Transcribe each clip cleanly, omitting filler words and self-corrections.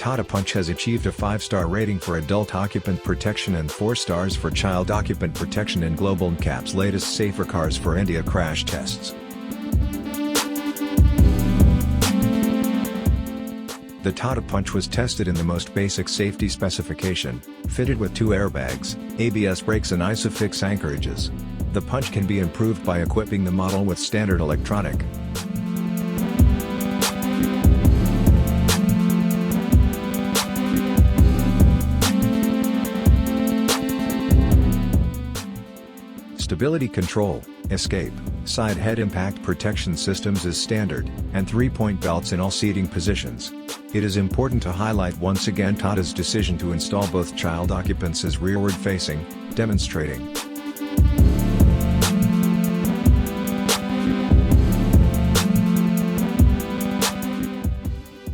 Tata Punch has achieved a 5-star rating for adult occupant protection and 4 stars for child occupant protection in Global NCAP's latest Safer Cars for India crash tests. The Tata Punch was tested in the most basic safety specification, fitted with 2 airbags, ABS brakes and ISOFIX anchorages. The Punch can be improved by equipping the model with standard electronic. Stability control, escape, side head impact protection systems is standard, and 3-point belts in all seating positions. It is important to highlight once again Tata's decision to install both child occupants as rearward facing, demonstrating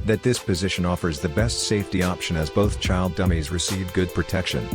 that this position offers the best safety option as both child dummies receive good protection.